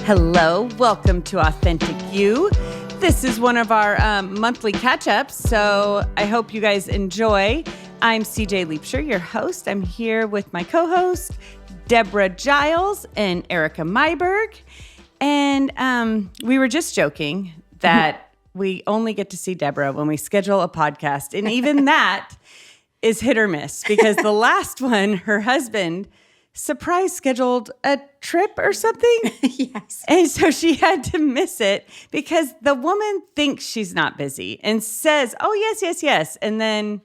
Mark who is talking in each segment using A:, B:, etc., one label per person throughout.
A: Hello, welcome to Authentic You. This is one of our monthly catch-ups, so I hope you guys enjoy. I'm SeaJay Leapshire, your host. I'm here with my co-host, Deborah Giles and Erika Myberg. And we were just joking that we only get to see Deborah when we schedule a podcast. And even that is hit or miss because the last one, her husband surprise scheduled a trip or something.
B: Yes.
A: And so she had to miss it because the woman thinks she's not busy and says, oh, yes. And then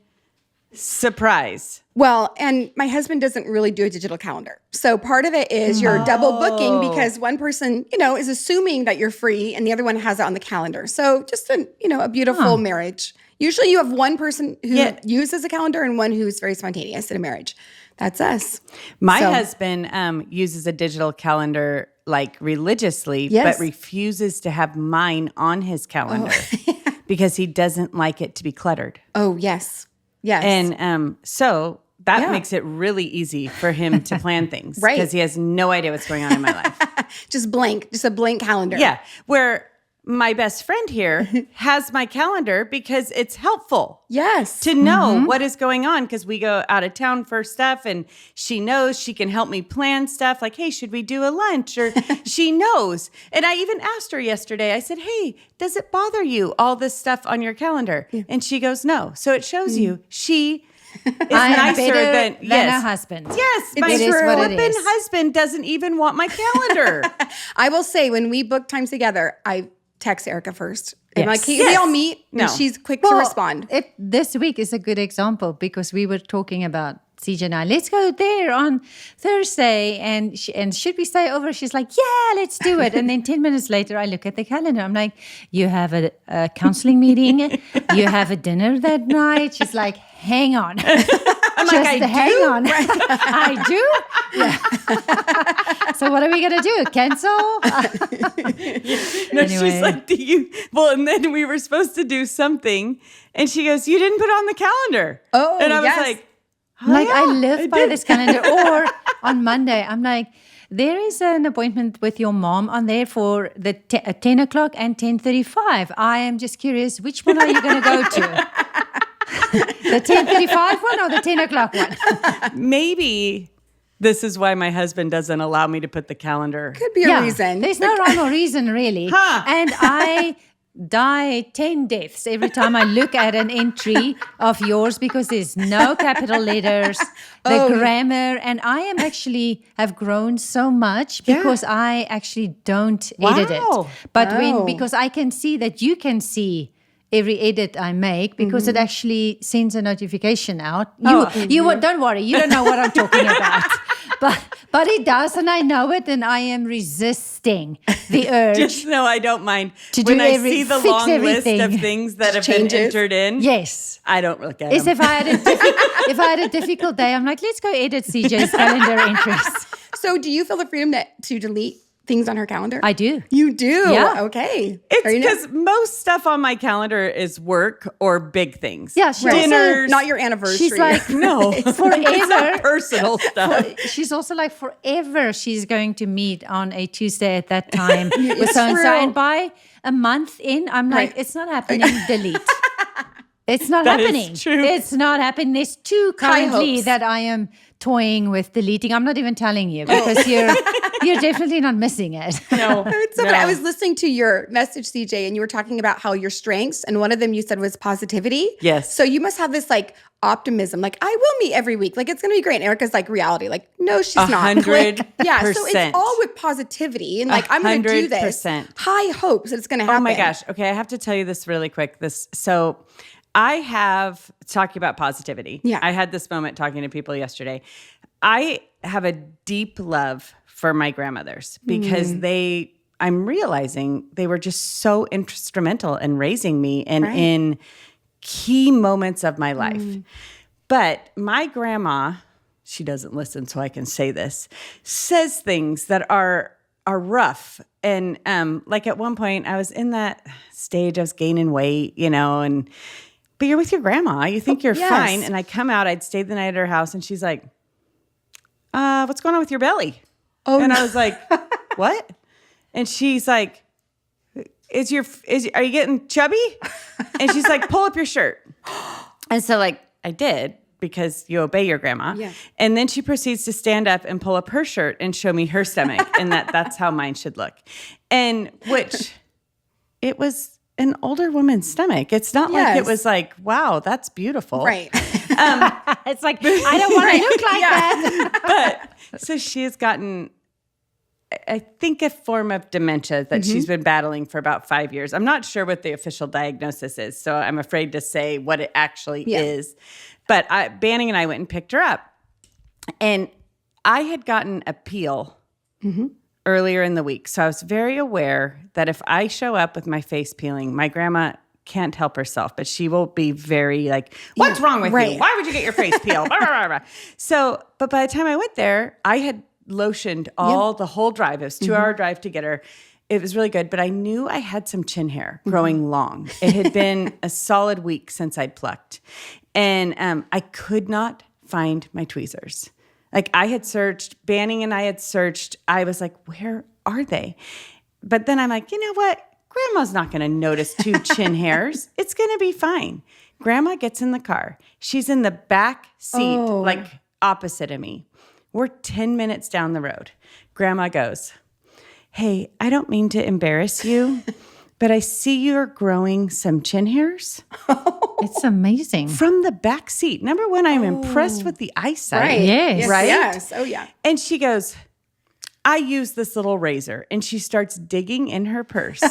A: surprise.
B: Well, and my husband doesn't really do a digital calendar. So part of it is you're double booking because one person, is assuming that you're free and the other one has it on the calendar. So just a beautiful marriage. Usually you have one person who uses a calendar and one who's very spontaneous in a marriage. That's us.
A: My husband uses a digital calendar like religiously, but refuses to have mine on his calendar because he doesn't like it to be cluttered.
B: Oh, yes. Yes.
A: And so that makes it really easy for him to plan things.
B: Right.
A: Because he has no idea what's going on in my life.
B: Just a blank calendar.
A: Yeah. Where my best friend here has my calendar because it's helpful.
B: Yes.
A: To know what is going on because we go out of town for stuff and she knows she can help me plan stuff like, hey, should we do a lunch? Or she knows. And I even asked her yesterday, I said, hey, does it bother you, all this stuff on your calendar? Yeah. And she goes, no. So it shows you she is nicer than
C: her husband.
A: Yes, my flippin' husband doesn't even want my calendar.
B: I will say when we book times together, I text Erika first. I'm like, hey, we all meet, and she's quick to respond.
C: This week is a good example because we were talking about SeaJay and I. Let's go there on Thursday, and should we stay over? She's like, yeah, let's do it. And then 10 minutes later, I look at the calendar. I'm like, you have a counseling meeting, you have a dinner that night. She's like, hang on.
A: I'm like,
C: hang on. I do? Yeah. So what are we going to do? Cancel?
A: No, anyway. She's like, and then we were supposed to do something. And she goes, you didn't put on the calendar.
B: Oh,
A: and I was like,
C: I live by this calendar. Or on Monday, I'm like, there is an appointment with your mom on there for the 10 o'clock and 10:35. I am just curious, which one are you going to go to? The 10:35 one or the 10 o'clock one?
A: Maybe this is why my husband doesn't allow me to put the calendar.
B: Could be a reason.
C: There's no rhyme or reason, really. And I die 10 deaths every time I look at an entry of yours because there's no capital letters, the grammar, and I have grown so much because I actually don't edit it. But because I can see that you can see every edit I make because it actually sends a notification out. Don't worry, you don't know what I'm talking about. But it does, and I know it, and I am resisting the urge.
A: Just know I don't mind
C: to
A: when
C: do
A: I see the long
C: everything.
A: list of things that have been entered in.
C: Yes,
A: I don't look at
C: them.
A: If
C: I had a difficult day, I'm like, let's go edit SeaJay's calendar entries.
B: So, do you feel the freedom to delete things on her calendar?
C: I do.
B: You do?
C: Yeah.
B: Okay.
A: It's because most stuff on my calendar is work or big things.
C: Yeah,
A: dinners.
B: Not your anniversary.
C: She's like,
A: no,
C: forever.
A: Personal stuff.
C: She's also like, forever she's going to meet on a Tuesday at that time with so-and-so. And by a month in, I'm like, it's not happening, delete. It's not happening.
A: Is true.
C: It's not happening. There's two currently that I am toying with deleting. I'm not even telling you because you're definitely not missing it.
A: No.
B: It's so funny. I was listening to your message, SeaJay, and you were talking about how your strengths, and one of them you said was positivity.
A: Yes.
B: So you must have this like optimism, like I will meet every week. Like it's going to be great. And Erika's like reality. Like, no, she's not.
A: 100%.
B: Yeah. So it's all with positivity and like, I'm going to do this. High hopes that it's going to happen.
A: Oh my gosh. Okay. I have to tell you this really quick. So I have talking about positivity.
B: Yeah.
A: I had this moment talking to people yesterday. I have a deep love for my grandmothers because I'm realizing they were just so instrumental in raising me and in key moments of my life. But my grandma, she doesn't listen, so I can say this, says things that are rough. And like at one point I was in that stage, I was gaining weight, but you're with your grandma. You think you're fine. And I come out, I'd stayed the night at her house, and she's like, what's going on with your belly? Oh, and I was like, what? And she's like, are you getting chubby? And she's like, pull up your shirt. And so like I did, because you obey your grandma.
B: Yeah.
A: And then she proceeds to stand up and pull up her shirt and show me her stomach and that's how mine should look. And which it was an older woman's stomach. It's not like it was like, wow, that's beautiful.
B: Right.
C: It's like, I don't want to look like that.
A: But so she has gotten, I think, a form of dementia that she's been battling for about 5 years. I'm not sure what the official diagnosis is, so I'm afraid to say what it actually is. But Banning and I went and picked her up. And I had gotten a peel earlier in the week. So I was very aware that if I show up with my face peeling, my grandma can't help herself, but she will be very like, what's wrong with you? Why would you get your face peeled? Blah, blah, blah, blah. So, but by the time I went there, I had lotioned the whole drive. It was a 2-hour drive to get her. It was really good, but I knew I had some chin hair growing long. It had been a solid week since I'd plucked. And I could not find my tweezers. Like I had searched, Banning and I had searched. I was like, where are they? But then I'm like, you know what? Grandma's not going to notice 2 chin hairs. It's going to be fine. Grandma gets in the car. She's in the back seat, like opposite of me. We're 10 minutes down the road. Grandma goes, hey, I don't mean to embarrass you, but I see you're growing some chin hairs.
C: It's amazing.
A: From the back seat. Number one, I'm impressed with the eyesight.
B: Right.
C: Yes.
A: Right?
B: Yes. Oh, yeah.
A: And she goes, I use this little razor. And she starts digging in her purse,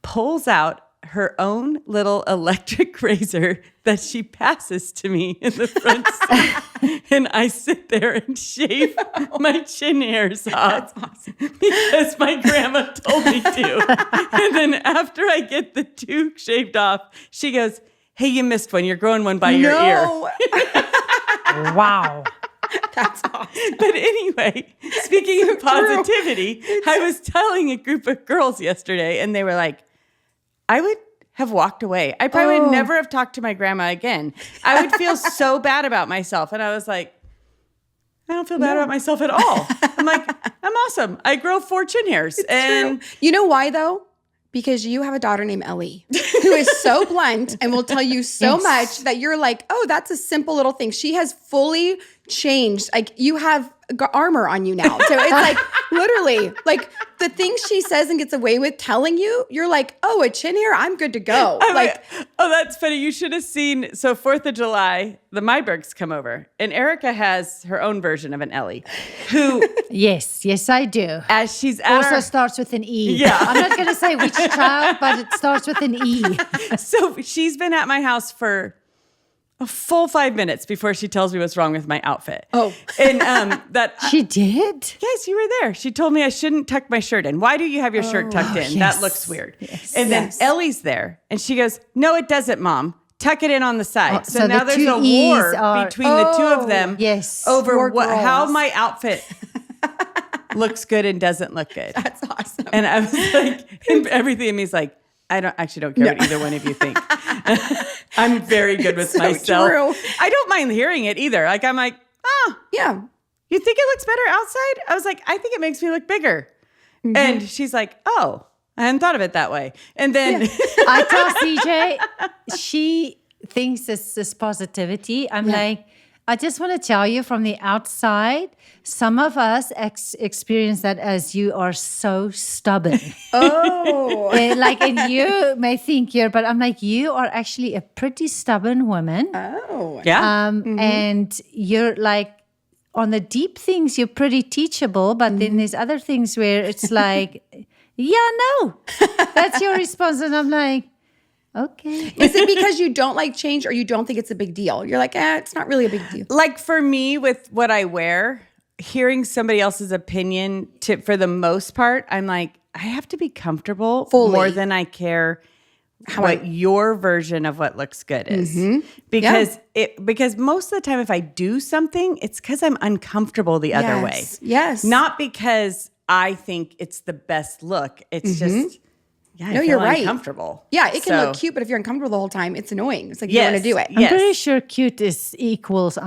A: pulls out her own little electric razor that she passes to me in the front seat. And I sit there and shave my chin hairs off. That's awesome. Because my grandma told me to. And then after I get the 2 shaved off, she goes, hey, you missed one. You're growing one by your ear.
C: Wow.
B: That's awesome.
A: But anyway, speaking of positivity, I was telling a group of girls yesterday, and they were like, I would have walked away. I probably would never have talked to my grandma again. I would feel so bad about myself. And I was like, I don't feel bad about myself at all. I'm like, I'm awesome. I grow 4 chin hairs. And
B: true. You know why, though? Because you have a daughter named Ellie who is so blunt and will tell you so much that you're like, oh, that's a simple little thing. She has fully changed. Like you have armor on you now. So it's like literally like the things she says and gets away with telling you, you're like, oh, a chin hair, I'm good to go.
A: Oh, that's funny. You should have seen. So 4th of July, the Mybergs come over and Erika has her own version of an Ellie who.
C: Yes, I do.
A: As she's at
C: also starts with an E.
A: Yeah.
C: I'm not going to say which child, but it starts with an E.
A: So she's been at my house for a full 5 minutes before she tells me what's wrong with my outfit.
B: Oh.
A: And that
C: She did?
A: yes, you were there. She told me I shouldn't tuck my shirt in. Why do you have your shirt tucked in?
C: yes.
A: That looks weird.
C: Yes.
A: And then Ellie's there and she goes, no, it doesn't, Mom. Tuck it in on the side.
C: So
A: now
C: the
A: there's
C: 2
A: a
C: E's
A: war between the 2 of them
C: yes.
A: over
B: Poor
A: how
B: girls.
A: my outfit looks good and doesn't look good.
B: That's awesome.
A: And I was like, and everything in me is like, I don't care what either one of you think. I'm very good with myself.
B: True.
A: I don't mind hearing it either. Like I'm like,
B: Yeah.
A: you think it looks better outside? I was like, I think it makes me look bigger. And she's like, oh, I hadn't thought of it that way. And then
C: I tell SeaJay, she thinks this is positivity. I'm like, I just want to tell you from the outside, some of us experience that as you are so stubborn. And you may think but I'm like, you are actually a pretty stubborn woman.
B: Oh.
A: yeah.
C: And you're like, on the deep things, you're pretty teachable, but then there's other things where it's like, no, that's your response. And I'm like, okay.
B: Is it because you don't like change or you don't think it's a big deal? You're like, it's not really a big deal.
A: Like for me with what I wear, hearing somebody else's opinion for the most part, I'm like, I have to be comfortable more than I care what your version of what looks good is. Because most of the time if I do something, it's because I'm uncomfortable the other way.
B: Yes.
A: Not because I think it's the best look. It's just I feel
B: you're right.
A: uncomfortable.
B: Yeah, it can look cute, but if you're uncomfortable the whole time, it's annoying. It's like you
A: Yes.
B: don't want to do it.
C: I'm pretty sure cute equals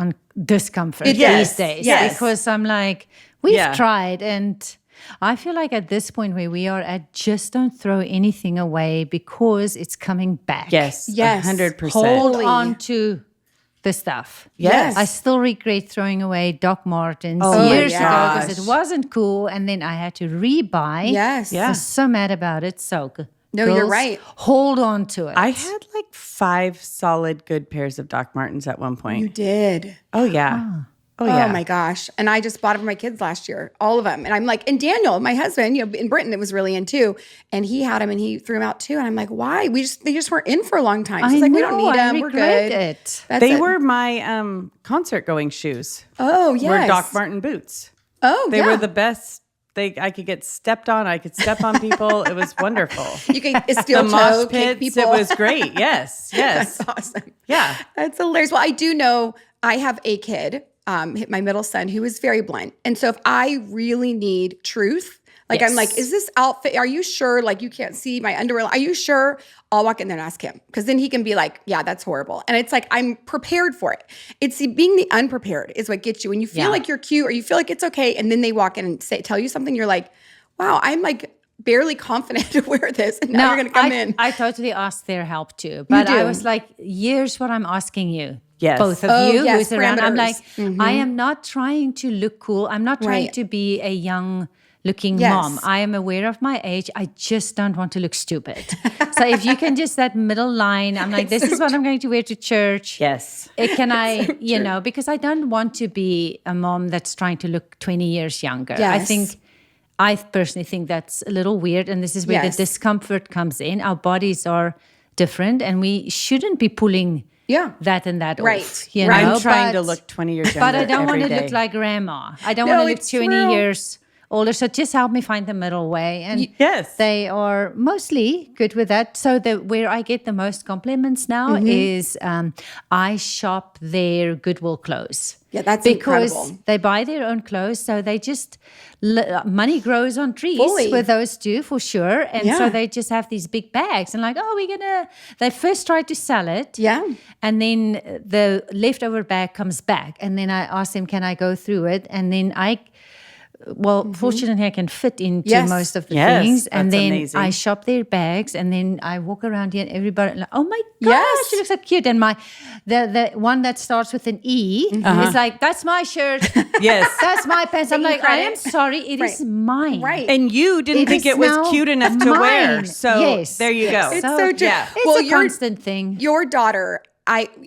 C: discomfort
A: Yes.
C: these days.
A: Yes.
C: Because I'm like, we've tried and I feel like at this point where we are at, just don't throw anything away because it's coming back.
A: Yes.
B: Yes.
A: 100%.
C: Hold on to the stuff.
A: Yes.
C: I still regret throwing away Doc Martens
A: Oh my
C: years ago
A: gosh.
C: because it wasn't cool, and then I had to rebuy.
B: Yes.
A: Yeah.
C: I was so mad about it. So
B: No, you're
C: girls,
B: right.
C: Hold on to it.
A: I had like 5 solid good pairs of Doc Martens at one point.
B: You did.
A: Oh, yeah. Oh, yeah.
B: Oh my gosh. And I just bought it for my kids last year, all of them. And I'm like, and Daniel, my husband, in Britain, it was really in too. And he had them and he threw them out too. And I'm like, why? They just weren't in for a long time. So
C: I
B: it's like,
C: know,
B: we don't need them.
C: I
B: We're
C: regret
B: good.
C: it.
B: That's
A: They
B: it.
A: were my concert going shoes.
B: Oh, yes.
A: Were Doc Marten boots.
B: Oh,
A: They
B: yeah.
A: were the best. I could get stepped on. I could step on people. It was wonderful.
B: You can
A: The
B: steel toe,
A: mosh
B: kick
A: pits.
B: people.
A: It was great. Yes. Yes.
B: That's awesome.
A: Yeah.
B: That's hilarious. Well, I do know I have a kid, my middle son, who is very blunt. And so if I really need truth, like I'm like, is this outfit, are you sure? Like you can't see my underwear. Are you sure? I'll walk in there and ask him. Because then he can be like, yeah, that's horrible. And it's like, I'm prepared for it. It's being the unprepared is what gets you. When you feel like you're cute or you feel like it's okay. And then they walk in and tell you something. You're like, wow, I'm like barely confident to wear this. And now you're going to come in.
C: I totally asked their help too. But I was like, here's what I'm asking you.
A: Yes.
C: Both of
B: Oh,
C: you
B: yes,
C: who's around. I'm like,
B: parameters.
C: I am not trying to look cool. I'm not trying
B: Right.
C: to be a young looking
B: Yes.
C: mom. I am aware of my age. I just don't want to look stupid. So if you can just that middle line, I'm like, this is what I'm going to wear to church.
A: Yes.
C: Can I, because I don't want to be a mom that's trying to look 20 years younger.
B: Yes.
C: I personally think that's a little weird. And this is where the discomfort comes in. Our bodies are different and we shouldn't be pulling that and that
B: Right.
C: off.
B: Right.
A: I'm trying to look 20 years younger.
C: But I don't
A: every
C: want to
A: day.
C: look like grandma. I don't want to look
B: it's
C: 20
B: true.
C: years older. So just help me find the middle way. And
A: Yes.
C: they are mostly good with that. So where I get the most compliments now is I shop their Goodwill clothes.
B: Yeah, that's
C: because
B: incredible.
C: they buy their own clothes. So they just, money grows on trees
B: Fully.
C: with those two for sure. And
B: Yeah.
C: so they just have these big bags and like, they first try to sell it.
B: Yeah.
C: And then the leftover bag comes back. And then I ask them, can I go through it? And then fortunately I can fit into
B: Yes.
C: most of the
A: Yes,
C: things. And
A: that's
C: then
A: amazing.
C: I shop their bags and then I walk around here and everybody like, oh my gosh,
B: Yes.
C: she looks so cute. And the one that starts with an E is like, that's my shirt.
A: Yes.
C: That's my pants. I'm like, I am
B: credit.
C: sorry, it is mine.
B: Right.
A: And you didn't
C: It
A: think
C: is
A: it was
C: now
A: cute enough to wear.
C: mine.
A: So
C: Yes,
A: there you
C: yes.
A: go.
B: It's so true.
A: Yeah.
C: It's
B: Well,
C: a constant thing.
B: Your daughter,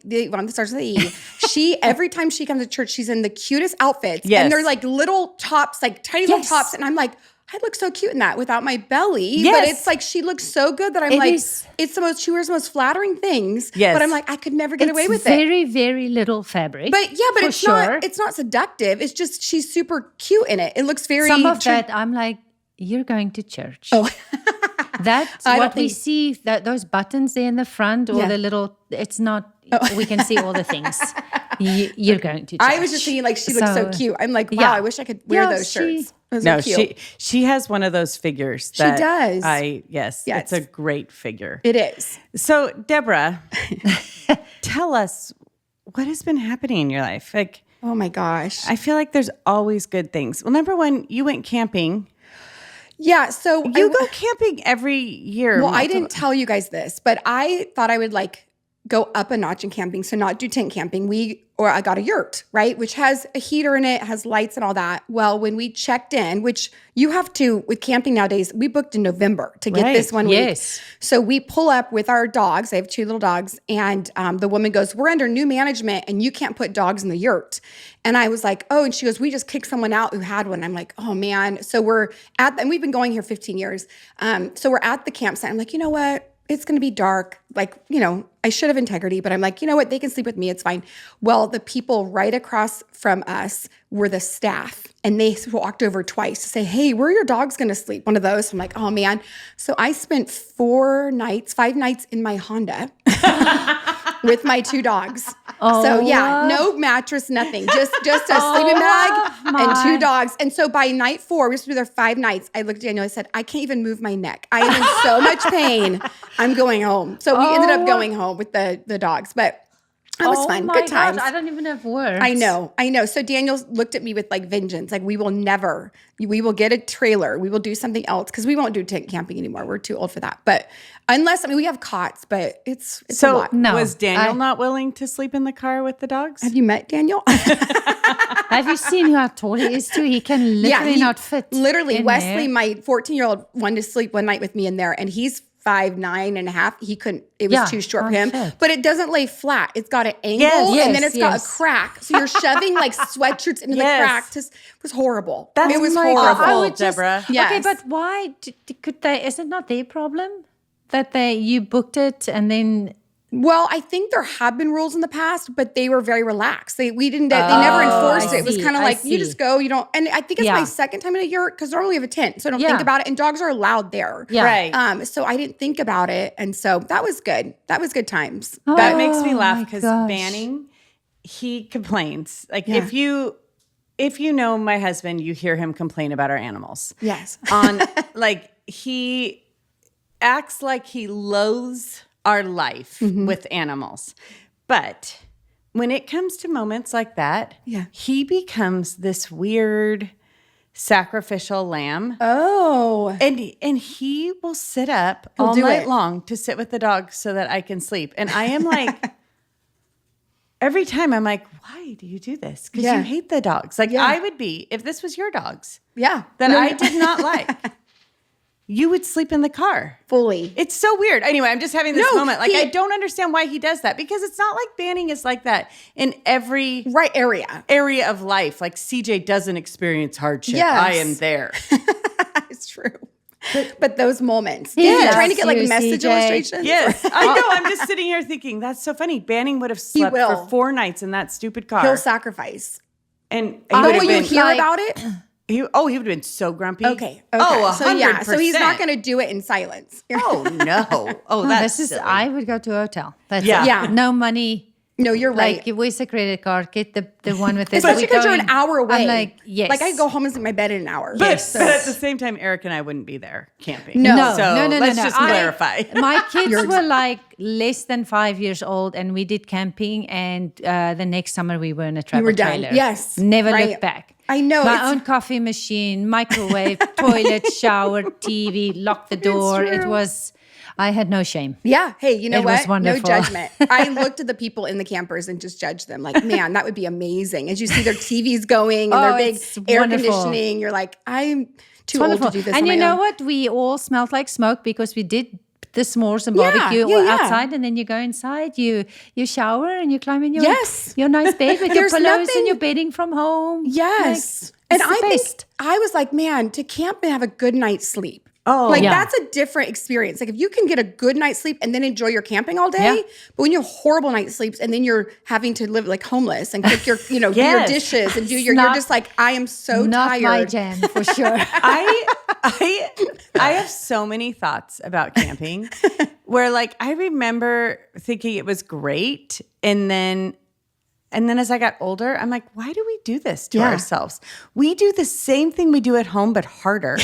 B: the one that starts with the E, every time she comes to church, she's in the cutest outfits.
A: Yes.
B: And they're like little tops, like tiny little
C: Yes.
B: tops. And I'm like, I look so cute in that without my belly.
A: Yes.
B: But it's like she looks so good that I'm
C: It
B: like,
C: is.
B: she wears the most flattering things.
A: Yes.
B: But I'm like, I could never get away with it.
C: Very, very little fabric.
B: But
C: for
B: it's
C: sure.
B: it's not seductive. It's just she's super cute in it. It looks very
C: Some of that, I'm like, you're going to church.
B: Oh.
C: That's
B: I
C: what
B: don't
C: we
B: think-
C: see, that those buttons there in the front or
B: Yeah.
C: the little, it's not, we can see all the things. You're going to church.
B: I was just thinking like she looks so cute. I'm like, wow,
C: yeah.
B: I wish I could wear
C: Yeah,
B: those shirts. Those
A: No,
B: are cute.
A: she has one of those figures that
B: does.
A: yes,
B: Yes.
A: it's a great figure.
B: It is.
A: So, Deborah, tell us what has been happening in your life. Like,
B: Oh my gosh.
A: I feel like there's always good things. Well, number one, you went camping.
B: Yeah. So
A: You go camping every year.
B: Well, I didn't tell you guys this, but I thought I would like go up a notch in camping. So not do tent camping. I got a yurt, right? Which has a heater in it, has lights and all that. Well, when we checked in, which you have to with camping nowadays, we booked in November to get this one week.
C: Yes.
B: So we pull up with our dogs. I have 2 little dogs. And the woman goes, we're under new management and you can't put dogs in the yurt. And I was like, oh, and she goes, we just kicked someone out who had one. I'm like, oh man. So and we've been going here 15 years. So we're at the campsite. I'm like, you know what? It's going to be dark. Like, I should have integrity, but I'm like, you know what? They can sleep with me. It's fine. Well, the people right across from us were the staff and they walked over twice to say, hey, where are your dogs going to sleep? One of those. I'm like, oh man. So I spent 5 nights in my Honda with my 2 dogs. So yeah, no mattress, nothing. Just a sleeping bag and 2 dogs. And so by night 4, we used to be there 5 nights. I looked at Daniel, I said, I can't even move my neck. I am in so much pain. I'm going home. So we ended up going home with the dogs. But That was fun.
C: my
B: Good
C: gosh,
B: times.
C: I don't even have words.
B: I know. So Daniel looked at me with like vengeance. Like, we will get a trailer. We will do something else because we won't do tent camping anymore. We're too old for that. But we have cots, but it's a
A: So
B: lot.
C: No,
A: was Daniel not willing to sleep in the car with the dogs?
B: Have you met Daniel?
C: Have you seen how tall he is too? He can literally not fit.
B: Literally,
C: in
B: Wesley,
C: there.
B: my 14-year-old, wanted to sleep one night with me in there, and he's 5'9.5". He couldn't. It was too short for him.
C: Shit.
B: But it doesn't lay flat. It's got an angle,
C: Yes,
B: and then it's got a
C: yes.
B: crack. So you're shoving like sweatshirts into the crack. It was horrible. It was
A: my
B: horrible.
A: God.
C: I would just,
A: Deborah.
C: Okay,
B: Yes.
C: but why could they? Is it not their problem that you booked it and then?
B: Well, I think there have been rules in the past, but they were very relaxed. They never enforced
C: I
B: it. It was
C: see,
B: kind of
C: I
B: like, you
C: see.
B: just go, you don't. And I think it's
C: Yeah.
B: my second time in a year because normally we have a tent, so I don't
C: Yeah.
B: think about it. And dogs are allowed there.
C: Yeah.
A: Right.
B: So I didn't think about it, and so that was good. That was good times.
A: That makes me
C: Oh,
A: laugh
C: my
A: because
C: gosh.
A: Banning, he complains. Like
B: Yeah.
A: if you know my husband, you hear him complain about our animals.
B: Yes.
A: On like he acts like he loathes our life with animals. But when it comes to moments like that,
B: Yeah.
A: he becomes this weird sacrificial lamb.
B: Oh.
A: And he will sit up
B: He'll
A: all
B: do
A: night
B: it.
A: long to sit with the dog so that I can sleep. And I am like, every time I'm like, why do you do this? Because
B: Yeah.
A: you hate the dogs. Like
B: Yeah.
A: I would be, if this was your dogs
B: Yeah.
A: that
B: No,
A: I did not like, you would sleep in the car.
B: fully.
A: It's so weird. Anyway, I'm just having this
B: No,
A: moment. Like,
B: he-
A: I don't understand why he does that because it's not like Banning is like that in every
B: Right area.
A: area of life. Like CJ doesn't experience hardship.
B: Yes.
A: I am there.
B: It's true. But those moments.
C: Yes,
B: Yeah. Trying to get like
C: you,
B: message
C: CJ.
B: illustrations.
A: Yes, I know. I'm just sitting here thinking that's so funny. Banning would have slept
B: will.
A: for 4 nights in that stupid car.
B: He'll sacrifice.
A: And he
B: But
A: would have
B: will you
A: been,
B: hear
C: like-
B: about it?
A: he would have been so grumpy.
B: Okay.
A: Oh, 100%.
B: So yeah. So he's not going to do it in silence.
A: Oh no. Oh,
C: Oh,
A: that's
C: this is.
A: silly.
C: I would go to a hotel. That's
A: Yeah.
C: it.
B: Yeah.
C: No money.
B: No, you're right.
C: Like, where's the credit card? Get the one with the.
B: Especially
C: we
B: because
C: go
B: you're
C: in-
B: an hour away.
C: I'm like, yes.
B: Like I go home and sleep in my bed in an hour.
A: But,
B: So-
A: but at the same time, Eric and I wouldn't be there camping.
B: No.
A: So
C: no.
A: let's just clarify.
C: My kids were like less than 5 years old, and we did camping. And the next summer, we were in a travel
B: were done.
C: trailer.
B: Yes.
C: never
B: Right.
C: looked back.
B: I know,
C: My
B: it's-
C: own coffee machine, microwave, toilet, shower, TV, lock the door. It
B: true.
C: was. I had no shame.
B: Yeah. Hey, you know
C: It was
B: what? No
C: wonderful.
B: judgment. I looked at the people in the campers and just judged them. Like, man, that would be amazing. As you see their TVs going and
C: Oh,
B: their big
C: it's
B: air
C: wonderful.
B: conditioning, you're like, I'm too old to do this.
C: And
B: on
C: you
B: my
C: know
B: own.
C: what? We all smelled like smoke because we did the s'mores and barbecue
B: yeah, yeah.
C: outside, and then you go inside, you shower, and you climb in your
B: Yes.
C: your nice bed with your
B: There's
C: pillows
B: nothing-
C: and your bedding from home.
B: Yes.
C: Like,
B: And
C: it's the
B: I
C: best.
B: think I was like, man, to camp and have a good night's sleep.
A: Oh,
B: like
C: yeah.
B: that's a different experience. Like if you can get a good night's sleep and then enjoy your camping all day,
C: Yeah.
B: but when you have horrible night sleeps and then you're having to live like homeless and cook your, do your
A: Yes.
B: dishes and do your,
C: Not-
B: you're just like, I am so
C: Not
B: tired.
C: my jam for sure.
A: I have so many thoughts about camping where like I remember thinking it was great and then as I got older, I'm like, why do we do this to
B: Yeah.
A: ourselves? We do the same thing we do at home but harder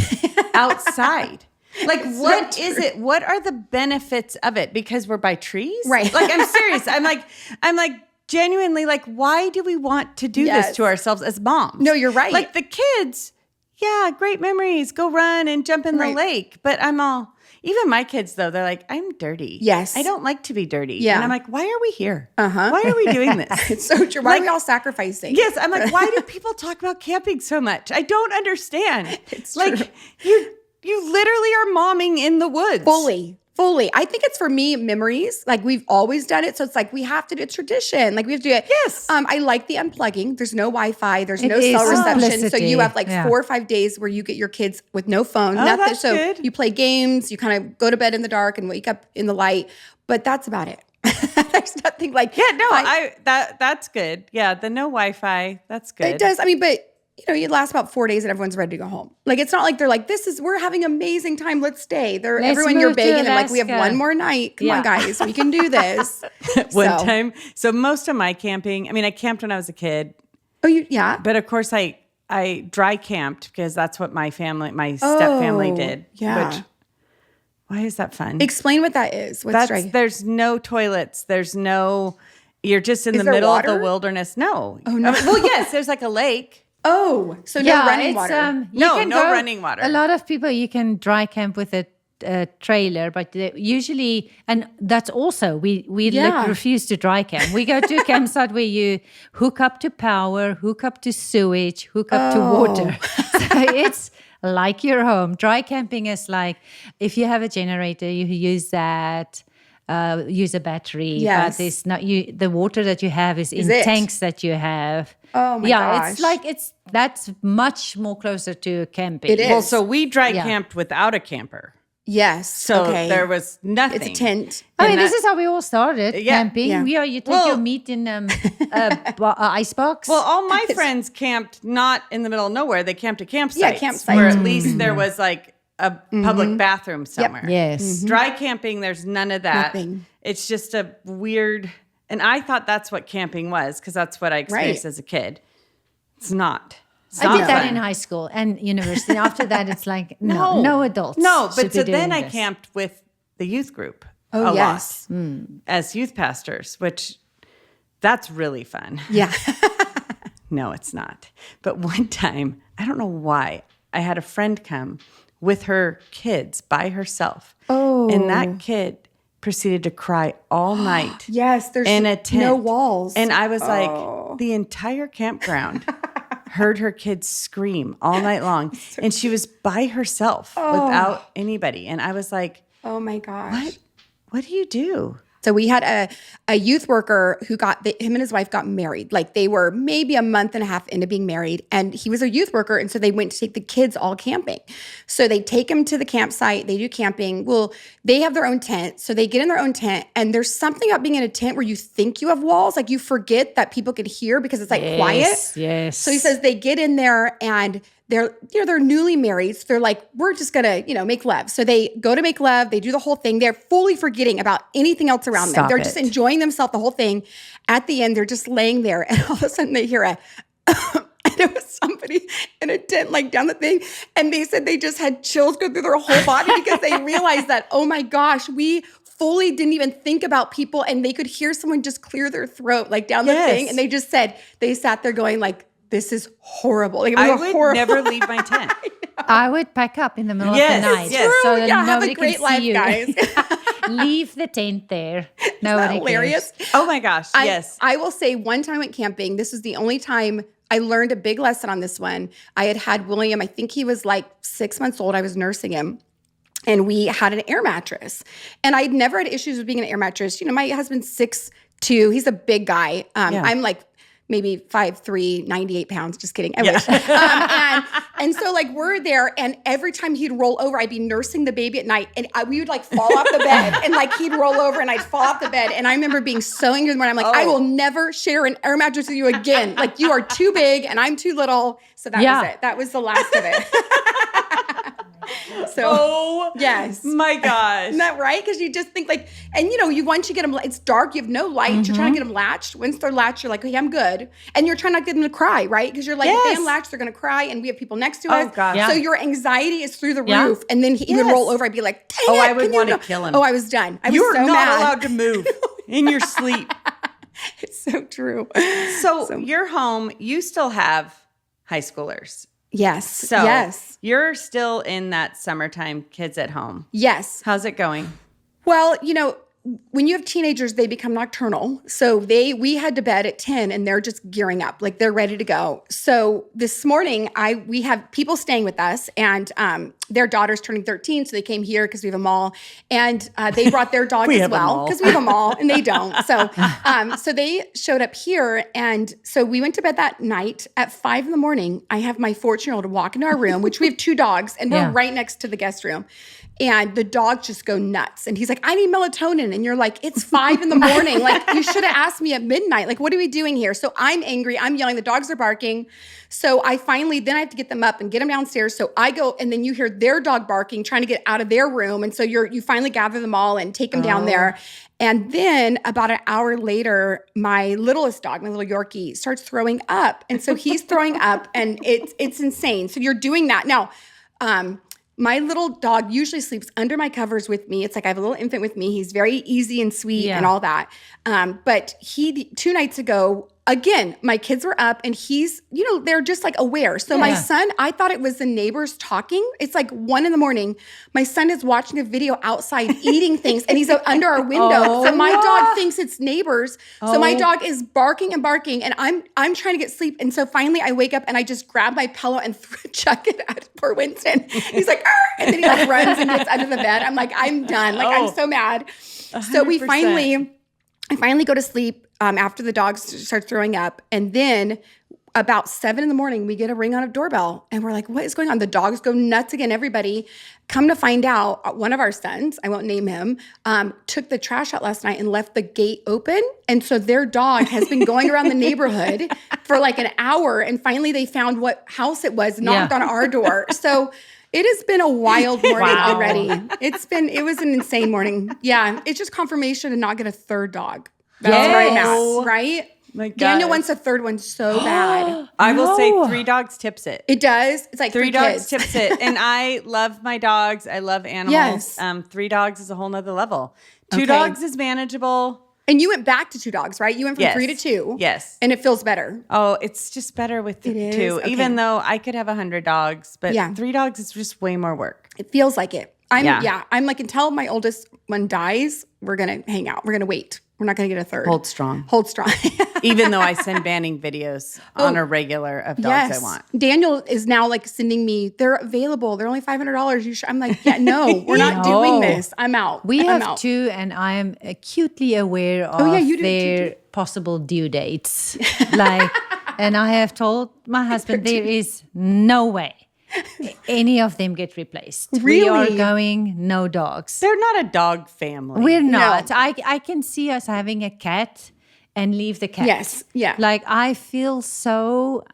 A: outside. Like what is it? What are the benefits of it? Because we're by trees?
B: Right.
A: Like I'm serious. I'm like genuinely like why do we want to do
B: Yes.
A: this to ourselves as moms?
B: No, you're right.
A: Like the kids, yeah, great memories. Go run and jump in the
B: Right.
A: lake. But I'm all, even my kids though, they're like, I'm dirty.
B: Yes.
A: I don't like to be dirty.
B: Yeah.
A: And I'm like, why are we here?
B: Uh-huh.
A: Why are we doing this?
B: It's so true. Why
A: Like-
B: are we all sacrificing?
A: Yes. I'm like, why do people talk about camping so much? I don't understand.
B: It's
A: like
B: true.
A: you literally are momming in the woods.
B: Fully. I think it's for me memories. Like we've always done it. So it's like we have to do a tradition. Like we have to do it.
A: Yes.
B: I like the unplugging. There's no Wi-Fi. There's
C: It
B: no
C: is
B: cell reception. So
C: simplicity.
B: you have like
C: Yeah.
B: 4 or 5 days where you get your kids with no phone.
A: Oh, that's
B: so
A: good.
B: you play games. You kind of go to bed in the dark and wake up in the light. But that's about it. There's nothing like
A: Yeah, no, that's good. Yeah, the no Wi-Fi, that's good.
B: It does. I mean, but you last about 4 days and everyone's ready to go home. Like it's not like they're like, we're having an amazing time. Let's stay.
C: Let's
B: Everyone you're
C: move to
B: begging them like, we have
C: Alaska.
B: one more night. Come
C: Yeah.
B: on, guys, we can do this.
A: One
B: So-
A: time. So most of my camping, I mean, I camped when I was a kid,
B: Oh, yeah.
A: but of course I dry camped because that's what my step family did.
B: yeah.
A: Which, why is that fun?
B: Explain what that is. What's dry?
A: There's no toilets. There's no You're just in
B: Is
A: the
B: there
A: middle
B: water?
A: of the wilderness. No.
B: Oh, no.
A: Well, yes, there's like a lake.
B: Oh, so no running water.
A: No running water.
C: A lot of people, you can dry camp with a trailer, but usually, and that's also, we refuse to dry camp. We go to a campsite where you hook up to power, hook up to sewage, hook up to water. So it's like your home. Dry camping is like, if you have a generator, you use that. Use a battery, but it's not the water that you have is in tanks that you have.
B: Oh my gosh.
C: That's much more closer to camping.
B: It is.
A: Well, so we dry camped without a camper.
B: Yes.
A: So there was nothing.
B: It's a tent.
C: I mean, this is how we all started camping.
B: Yeah.
C: You take your meat in a ice box.
A: Well, all my friends camped not in the middle of nowhere. They camped at campsites.
B: Yeah, campsites.
A: Where at least there was like a public bathroom somewhere.
C: Yes.
A: Dry camping, there's none of that.
B: Nothing.
A: It's just a weird, and I thought that's what camping was because that's what I experienced as a kid. It's not.
C: I did that in high school and university. After that, it's like, no adults.
A: No, but
C: should
A: so
C: be
A: then
C: doing
A: I
C: this.
A: camped with the youth group a
B: yes.
A: lot as youth pastors, which that's really fun.
B: Yeah.
A: No, it's not. But one time, I don't know why, I had a friend come with her kids by herself. Oh. And that kid proceeded to cry all night.
B: Yes, there's
A: in a tent.
B: no walls.
A: And I was like, the entire campground heard her kids scream all night long. And she was by herself without anybody. And I was like,
B: oh my gosh.
A: What do you do?
B: So we had a youth worker who him and his wife got married. Like they were maybe a month and a half into being married, and he was a youth worker. And so they went to take the kids all camping. So they take them to the campsite. They do camping. Well, they have their own tent. So they get in their own tent, and there's something about being in a tent where you think you have walls. Like you forget that people can hear because it's like quiet.
C: Yes.
B: So he says they get in there and they're newly married. So they're like, we're just gonna, make love. So they go to make love. They do the whole thing. They're fully forgetting about anything else around them. They're just enjoying themselves the whole thing. At the end, they're just laying there, and all of a sudden they hear and it was somebody in a tent, like down the thing. And they said they just had chills go through their whole body because they realized that, oh my gosh, we fully didn't even think about people, and they could hear someone just clear their throat, like down the thing. And they sat there going like, this is horrible. Like,
A: I would never leave my tent.
C: I would pack up in the middle of the night.
A: Yes.
C: So that
B: have
C: nobody
B: a great
C: can
B: life,
C: see you.
B: guys.
C: Leave the tent there. Nobody
B: hilarious.
C: cares.
A: Oh my gosh, yes.
B: I will say one time I went camping. This was the only time I learned a big lesson on this one. I had William, I think he was like 6 months old. I was nursing him. And we had an air mattress. And I'd never had issues with being an air mattress. My husband's 6'2". He's a big guy. I'm like maybe 5'3", 98 pounds. Just kidding. I wish. And so like we're there, and every time he'd roll over, I'd be nursing the baby at night, and we would like fall off the bed, and like he'd roll over and I'd fall off the bed. And I remember being so angry in the morning. I'm like, I will never share an air mattress with you again. Like you are too big and I'm too little. So that was it. That was the last of it. So, yes.
A: My gosh.
B: Isn't that right? Because you just think like, and once you get them, it's dark, you have no light, you're trying to get them latched. Once they're latched, you're like, okay, I'm good. And you're trying not to get them to cry, right? Because you're like, if they unlatch, they're going to cry, and we have people next to us.
A: Oh, gosh.
B: So your anxiety is through the roof. And then he would roll over, I'd be like, dang it,
A: I would want to kill him.
B: Oh, I was done. I was
A: You are
B: so
A: not
B: mad.
A: allowed to move in your sleep.
B: It's so true.
A: So you're home, you still have high schoolers.
B: Yes.
A: So
B: yes.
A: You're still in that summertime kids at home.
B: Yes.
A: How's it going?
B: Well, when you have teenagers, they become nocturnal. So we had to bed at 10, and they're just gearing up, like they're ready to go. So this morning, we have people staying with us, and their daughter's turning 13, so they came here because we have a mall, and they brought their dog as well because we have a mall, and they don't. So so they showed up here, and so we went to bed that night at 5 a.m. I have my 14-year-old walk into our room, which we have 2 dogs, and we're right next to the guest room. And the dogs just go nuts. And he's like, I need melatonin. And you're like, it's 5 a.m. Like, you should have asked me at midnight. Like, what are we doing here? So I'm angry. I'm yelling. The dogs are barking. So then I have to get them up and get them downstairs. So I go, and then you hear their dog barking, trying to get out of their room. And so you finally gather them all and take them down there. And then about an hour later, my littlest dog, my little Yorkie, starts throwing up. And so he's throwing up, and it's insane. So you're doing that. Now, My little dog usually sleeps under my covers with me. It's like I have a little infant with me. He's very easy and sweet and all that. But 2 nights ago, again, my kids were up and he's, they're just like aware. So my son, I thought it was the neighbors talking. It's like 1 a.m. My son is watching a video outside eating things and he's under our window. So my dog thinks it's neighbors. So my dog is barking and I'm trying to get sleep. And so finally I wake up and I just grab my pillow and chuck it at poor Winston. He's like, "Arr!" And then he like runs and gets under the bed. I'm like, I'm done. Like, I'm so mad. 100%. So I finally go to sleep after the dog starts throwing up. And then about 7 a.m, we get a ring on a doorbell. And we're like, what is going on? The dogs go nuts again, everybody. Come to find out, one of our sons, I won't name him, took the trash out last night and left the gate open. And so their dog has been going around the neighborhood for like an hour. And finally they found what house it was, knocked on our door. So it has been a wild morning already. It was an insane morning. Yeah. It's just confirmation to not get a third dog. That's where I'm at, right?
A: My God.
B: Daniel wants a third one so bad.
A: I will say 3 dogs tips it.
B: It does. It's like
A: 3 dogs
B: kids.
A: tips it. And I love my dogs. I love animals.
B: Yes.
A: 3 dogs is a whole nother level. 2 dogs is manageable.
B: And you went back to 2 dogs, right? You went from 3 to 2.
A: Yes.
B: And it feels better.
A: Oh, it's just better with 2.
B: Okay.
A: Even though I could have 100 dogs, but 3 dogs is just way more work.
B: It feels like it. I'm like, until my oldest one dies, we're going to hang out. We're going to wait. We're not going to get a third.
A: Hold strong. Even though I send banning videos on a regular of dogs I want.
B: Daniel is now like sending me, they're available. They're only $500. I'm like, yeah, no, we're not doing this. I'm out.
C: We have 2 and I am acutely aware of their possible due dates. And I have told my husband there is no way any of them get replaced.
B: Really?
C: We are going no dogs.
A: They're not a dog family.
C: We're not.
B: No.
C: I can see us having a cat and leave the cat.
B: Yes. Yeah.
C: Like I feel so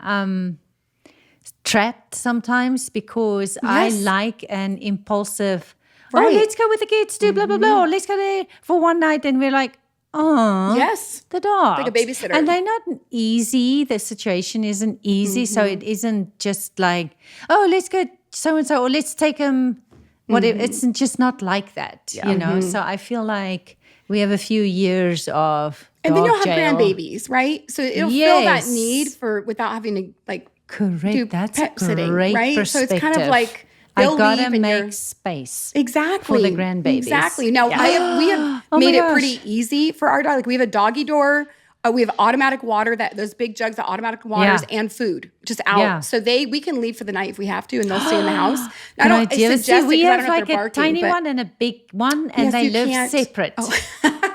C: trapped sometimes because I like an impulsive, let's go with the kids to blah, blah, blah. Or let's go there for one night. And we're like, oh,
B: yes,
C: the dog.
B: Like a babysitter.
C: And they're not easy. The situation isn't easy. So it isn't just like, let's go so-and-so or let's take them. Whatever. It's just not like that, you know? So I feel like we have a few years of
B: and then you'll have
C: jail.
B: grandbabies, right? So it'll fill that need without having to like do
C: That's
B: pet
C: a
B: sitting,
C: great
B: right?
C: perspective.
B: So it's kind of like
C: I
B: they'll
C: gotta
B: leave and
C: make space
B: exactly
C: for the grandbabies.
B: Exactly. Now we have
C: Oh
B: made
C: my
B: it
C: gosh.
B: pretty easy for our dog. Like we have a doggy door. We have automatic water, those big jugs of automatic waters and food just out.
C: Yeah.
B: So we can leave for the night if we have to, and they'll stay in the house. I
C: Good
B: don't
C: idea.
B: suggest
C: We
B: it 'cause I
C: have
B: don't know if
C: like
B: they're
C: a
B: barking,
C: tiny
B: but-
C: one and a big one, and
B: Yes,
C: they
B: you
C: live
B: can't-
C: separate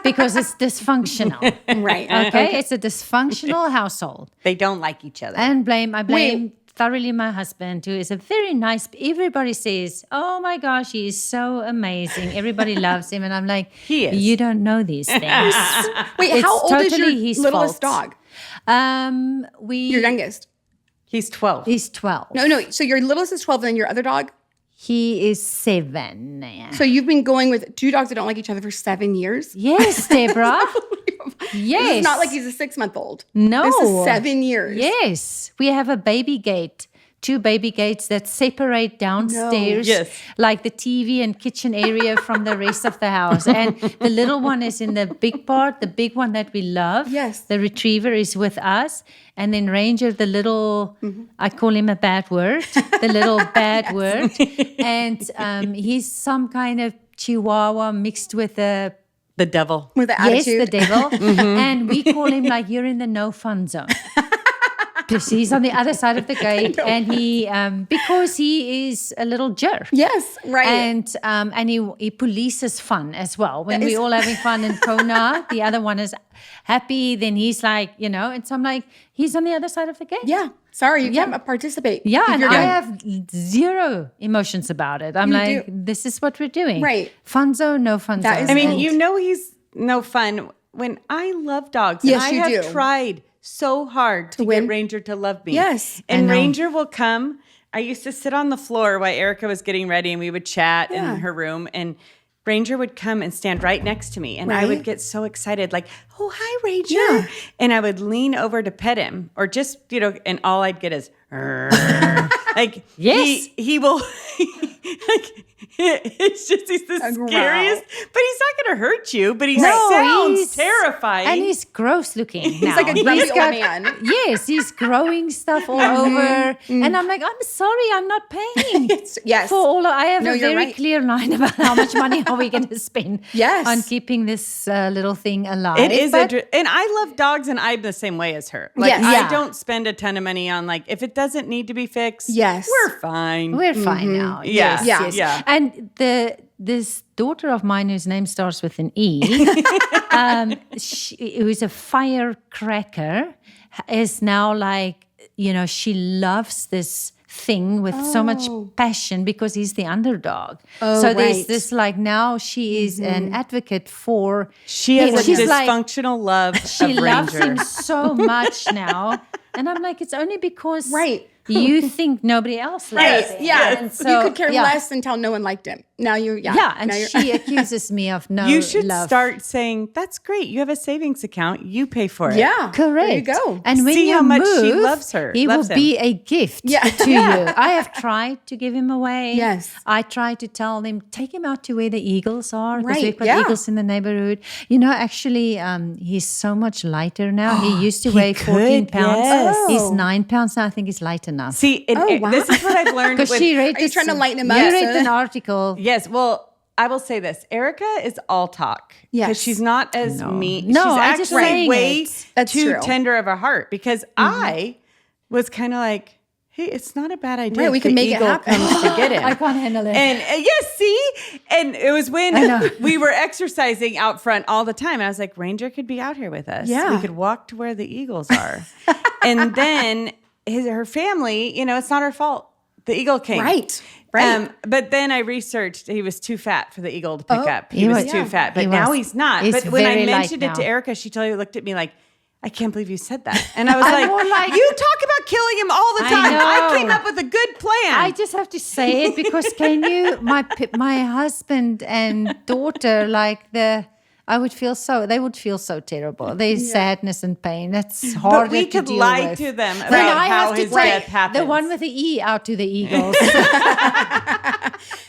C: because it's dysfunctional.
B: Right.
C: Okay? It's a dysfunctional household.
A: They don't like each other.
C: And I blame thoroughly my husband, who is a very nice, everybody says, oh my gosh, he is so amazing. Everybody loves him. And I'm like,
A: He is.
C: You don't know these things.
B: Wait,
C: It's
B: how old is your
C: totally his
B: littlest
C: fault.
B: dog? Your youngest?
A: He's 12.
C: He's 12.
B: No. So your littlest is 12, and then your other dog?
C: He is 7.
B: So you've been going with 2 dogs that don't like each other for 7 years?
C: Yes, Deborah. Yes.
B: It's not like he's a 6-month-old.
C: No.
B: This is 7 years.
C: Yes. We have a baby gate. 2 baby gates that separate downstairs,
A: Yes.
C: like the TV and kitchen area from the rest of the house. And the little one is in the big part, the big one that we love.
B: Yes.
C: The retriever is with us. And then Ranger, the little, I call him a bad word, the little bad word. And he's some kind of Chihuahua mixed with a
A: The devil.
B: With the
C: yes,
B: attitude.
C: the devil. And we call him like, you're in the no fun zone. Because he's on the other side of the gate, and he because he is a little jerk.
B: Yes, right.
C: And he polices fun as well. When we're all having fun in Kona, the other one is happy. Then he's like, and so I'm like, he's on the other side of the gate.
B: Yeah. Sorry, you can't participate.
C: Yeah,
B: if
C: and
B: you're
C: I
B: done.
C: have zero emotions about it. I'm like, this is what we're doing.
B: Right.
C: Fun zone, no fun
B: That
C: zone.
B: is
A: I mean,
B: And-
A: he's no fun. When I love dogs,
B: Yes,
A: and I
B: you
A: have
B: do.
A: tried so hard to
B: win.
A: get Ranger to love me.
B: Yes,
A: And
C: I know.
A: Ranger will come. I used to sit on the floor while Erika was getting ready, and we would chat in her room, and Ranger would come and stand right next to me, and I would
B: Right.
A: get so excited, like, oh, hi, Ranger.
B: Yeah.
A: And I would lean over to pet him, or just, and all I'd get is, Like,
C: Yes.
A: he will, like, it's just, he's the scariest, but he's not going to hurt you, but he sounds terrifying.
C: And he's gross looking
B: He's
C: now.
B: like a grumpy old man.
C: Yes, he's growing stuff all over. And I'm like, I'm sorry, I'm not paying.
B: Yes.
C: For all I have a
B: you're
C: very
B: right.
C: clear line about how much money are we going to spend
B: Yes.
C: on keeping this little thing alive.
A: It is,
C: but
A: and I love dogs, and I'm the same way as her. Like,
B: Yes.
A: I
C: Yeah.
A: don't spend a ton of money on, like, if it doesn't need to be fixed,
B: Yes.
A: we're fine.
C: we're fine now.
A: Yeah.
C: Yes,
B: Yeah.
C: yes.
A: Yeah.
C: And this daughter of mine whose name starts with an E, who is a firecracker, is now like, she loves this thing with so much passion because he's the underdog.
B: Oh,
C: so there's
B: right.
C: this like, now she is an advocate for
A: She has
C: him.
A: a
C: She's like,
A: dysfunctional love
C: she
A: of
C: loves
A: Ranger.
C: him so much now. And I'm like, it's only because
B: Right.
C: you think nobody else loves
B: Right.
C: him.
B: Yeah.
C: And
B: You could care less until no one liked him. Now you,
C: Yeah, and
B: now you're-
C: she accuses me of no
A: You should
C: love.
A: start saying, that's great. You have a savings account. You pay for it.
B: Yeah.
C: Correct.
B: There you go.
C: And when
A: See
C: you
A: how much
C: move,
A: she loves her,
C: he
A: loves
C: will
A: him.
C: be a gift
B: Yeah.
C: to you. I have tried to give him away.
B: Yes.
C: I try to tell them, take him out to where the eagles are. Because
B: Right,
C: we've got
B: yeah.
C: eagles in the neighborhood. Actually, he's so much lighter now. He used to
A: He
C: weigh 14
A: could,
C: pounds.
A: yes.
C: He's
B: Oh.
C: 9 pounds now. I think he's light enough.
A: See,
B: wow.
A: this is what I've learned.
C: Because
A: with-
C: she read
B: Are you trying to lighten him up?
C: You
B: so
C: read
B: that-
C: an article.
A: Yes, well, I will say this. Erika is all talk.
B: Yes.
A: Because she's not as mean.
C: No,
A: she's
C: I'm just
A: actually
C: saying
A: way
C: it.
B: That's
A: too
B: true.
A: tender of a heart. Because I was kind of like, hey, it's not a bad idea.
B: Right,
A: if
B: we can
A: the
B: make it
A: eagle
B: happen.
A: comes to get him.
C: I can't handle it.
A: And yes, see? And it was when
C: know.
A: we were exercising out front all the time. And I was like, Ranger could be out here with us.
B: Yeah.
A: We could walk to where the eagles are. And then her family, it's not her fault. The eagle came.
B: Right. Right.
A: But then I researched he was too fat for the eagle to pick up. He
C: He
A: was
C: was-
A: too
C: yeah.
A: fat. But
C: He
A: now
C: was.
A: he's not.
C: He's
A: but when I
C: very light
A: mentioned it to
C: now.
A: Erika, she totally looked at me like, I can't believe you said that. And I was
C: I'm more
A: like,
C: like-
A: you talk about killing him all the
C: I
A: time. I
C: know.
A: came up with a good plan.
C: I just have to say it because my husband and daughter, they would feel so terrible. There's sadness and pain. That's harder
A: but we
C: to
A: could
C: deal
A: lie
C: with.
A: to them about
C: Then I
A: how
C: have to
A: his
C: take
A: death happens.
C: the one with the E out to the eagles.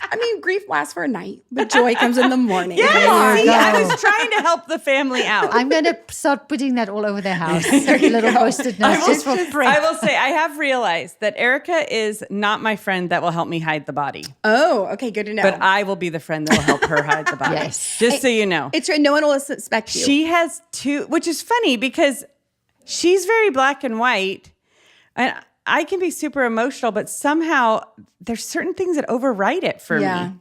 B: I mean, grief lasts for a night, but joy comes in the morning.
A: Yes,
B: Come on.
A: see,
C: go.
A: I was trying to help the family out.
C: I'm going to start putting that all over their house. Little post-it notes just for prep.
A: I will say, I have realized that Erika is not my friend that will help me hide the body.
B: Oh, okay, good to know.
A: But I will be the friend that will help her hide the body.
C: Yes.
A: Just so you know.
B: It's no one will suspect you.
A: She has two, which is funny because she's very black and white. And I can be super emotional, but somehow there's certain things that override it for
B: Yeah.
A: me.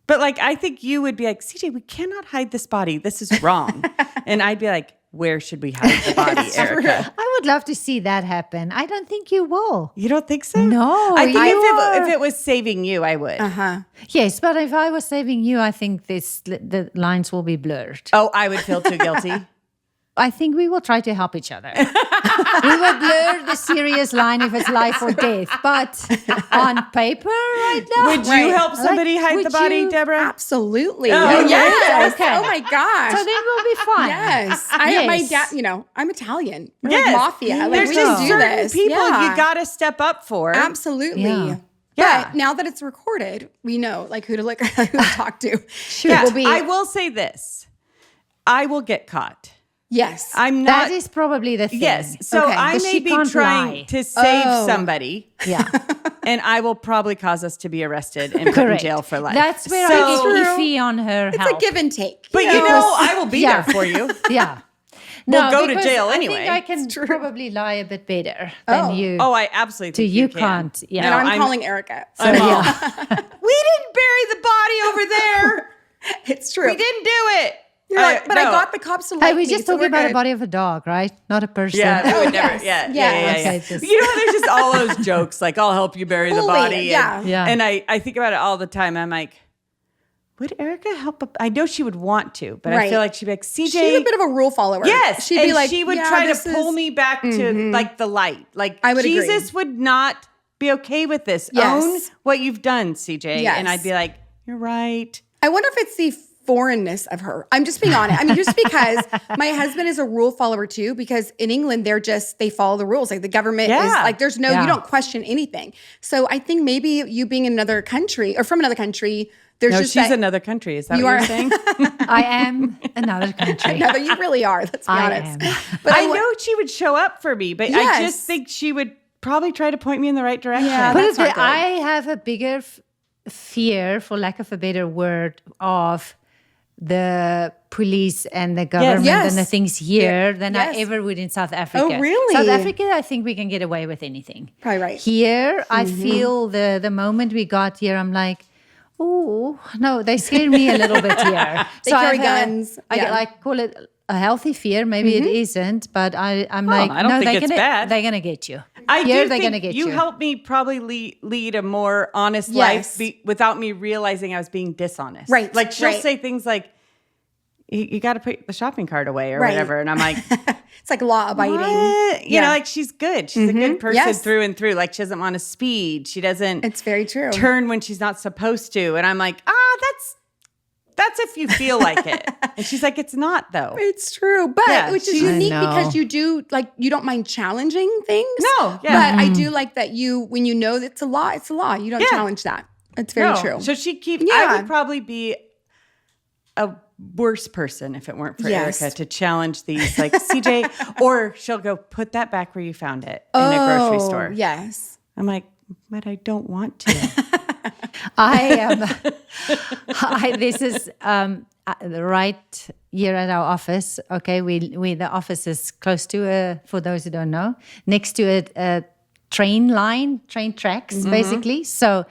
A: But I think you would be like, SeaJay, we cannot hide this body. This is wrong. And I'd be like, where should we hide the body, Erika?
C: I would love to see that happen. I don't think you will.
A: You don't think so?
C: No,
A: I think
C: you are.
A: if it was saving you, I would.
B: Uh-huh.
C: Yes, but if I was saving you, I think the lines will be blurred.
A: Oh, I would feel too guilty.
C: I think we will try to help each other. We will blur the serious line if it's life or death. But on paper right now.
A: Would you
B: Right.
A: help somebody hide
C: would
A: the body,
C: you-
A: Deborah?
B: Absolutely.
A: Oh, okay.
B: yes.
C: Okay.
B: Oh my gosh.
C: So then we'll be fine.
B: Yes. My
C: Yes.
B: dad, I'm Italian. We're
A: Yes.
B: like mafia. Like
A: There's
B: we
A: just
B: can do
A: certain
B: this.
A: people
B: Yeah.
A: you got to step up for.
B: Absolutely.
C: Yeah.
A: Yeah.
B: But now that it's recorded, we know who to talk to.
A: Yeah,
B: It will be
A: I will say this. I will get caught.
B: yes.
A: I'm not.
C: That is probably the thing.
A: Yes. So
B: Okay.
A: I
C: But
A: may
C: she
A: be
C: can't
A: trying
C: lie.
A: to save
B: Oh.
A: somebody,
C: Yeah.
A: and I will probably cause us to be arrested and put in
C: Correct.
A: jail for life.
C: That's where
A: So-
C: I get
B: True.
C: iffy on her
B: It's
C: help.
B: a give and take.
A: But I will be
C: Yeah.
A: there for you.
C: Yeah.
A: We'll go to
C: because
A: jail
C: I
A: anyway.
C: think I can
B: true.
C: probably lie a bit better than you.
A: Oh, I absolutely
C: So
A: think
C: you
A: can.
C: can't. Yeah.
B: And
A: No,
B: I'm
A: I'm-
B: calling Erika. So
A: I'm all-
C: yeah.
A: We didn't bury the body over there.
B: it's true.
A: We didn't do it.
B: You're like, but I
A: no.
B: got the cops to
C: Hey,
B: like
C: we
B: me,
C: just
B: so
C: talking
B: we're
C: about
B: good.
C: the body of a dog, right? Not a person.
A: Yeah, we would never.
B: yes.
A: Yeah,
B: Yeah.
A: yeah.
C: Okay, just-
A: You know, there's just all those jokes like, "I'll help you bury the
B: Bully,
A: body."
B: yeah.
A: And,
C: Yeah.
A: and I think about it all the time. I'm like, would Erika help? I know she would want to, but I
B: Right.
A: feel like she'd be like, "SeaJay."
B: She's a bit of a rule follower.
A: Yes,
B: She'd
A: and
B: be like,
A: she would
B: yeah,
A: try
B: this
A: to pull
B: is-
A: me back to like the light. Like
B: I would agree.
A: Jesus would not be okay with this.
B: Yes.
A: Own what you've done, SeaJay.
B: Yes.
A: And I'd be like, "You're right."
B: I wonder if it's the foreignness of her. I'm just being honest. I mean, just because my husband is a rule follower too, because in England, they follow the rules. Like the government is like, there's no, you don't question anything. So I think maybe you being in another country or from another country,
A: she's another country. Is that what you're saying?
C: I am another country.
B: No, you really are. Let's be honest.
A: But I know she would show up for me, but I just think she would probably try to point me in the right direction.
B: Yeah,
C: I have a bigger fear, for lack of a better word, of the police and the government and the things here than I ever would in South Africa.
B: Oh, really?
C: South Africa, I think we can get away with anything.
B: Probably right.
C: Here, I feel the moment we got here, I'm like, oh, no, they scare me a little bit here.
B: They carry guns.
C: I call it a healthy fear. Maybe it isn't, but I'm like,
A: I don't think it's bad.
C: They're going to get you.
A: I
C: here,
A: do
C: they're
A: think
C: gonna get
A: you helped me probably lead a more honest life without me realizing I was being dishonest.
B: Right.
A: Like she'll say things like, you got to put the shopping cart away or whatever. And I'm like,
B: it's like law abiding.
A: You know, like she's good. She's a good person through and through. Like she doesn't want to speed. She doesn't
B: It's very true.
A: turn when she's not supposed to. And I'm like, that's if you feel like it. And she's like, it's not though.
B: It's true. But which is unique because you do you don't mind challenging things.
A: No. Yeah.
B: But I do like that when you know that it's a law, it's a law. You don't challenge that. It's very true.
A: So she keeps, I would probably be a worse person if it weren't for Erika to challenge these, like SeaJay, or she'll go, put that back where you found it in a grocery store.
B: Yes.
A: I'm like, but I don't want to.
C: This is the right here at our office. Okay, the office is close to for those who don't know, next to a train tracks, basically. So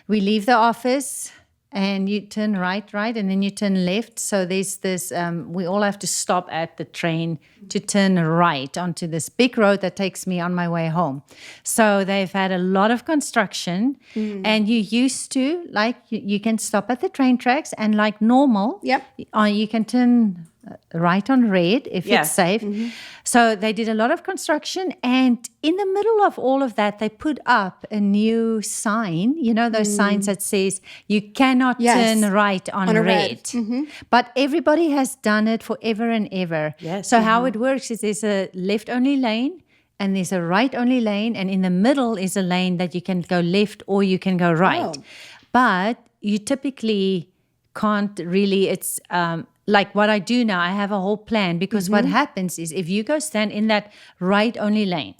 C: we leave the office and you turn right, and then you turn left. So there's this, we all have to stop at the train to turn right onto this big road that takes me on my way home. So they've had a lot of construction and you used to, like, you can stop at the train tracks and like normal, you can turn right on red if it's safe. So they did a lot of construction, and in the middle of all of that, they put up a new sign, you know, those signs that says you cannot turn right on red. But everybody has done it forever and ever. So how it works is there's a left-only lane and there's a right-only lane, and in the middle is a lane that you can go left or you can go right. But you typically can't really, it's like what I do now, I have a whole plan, because what happens is if you go stand in that right-only lane,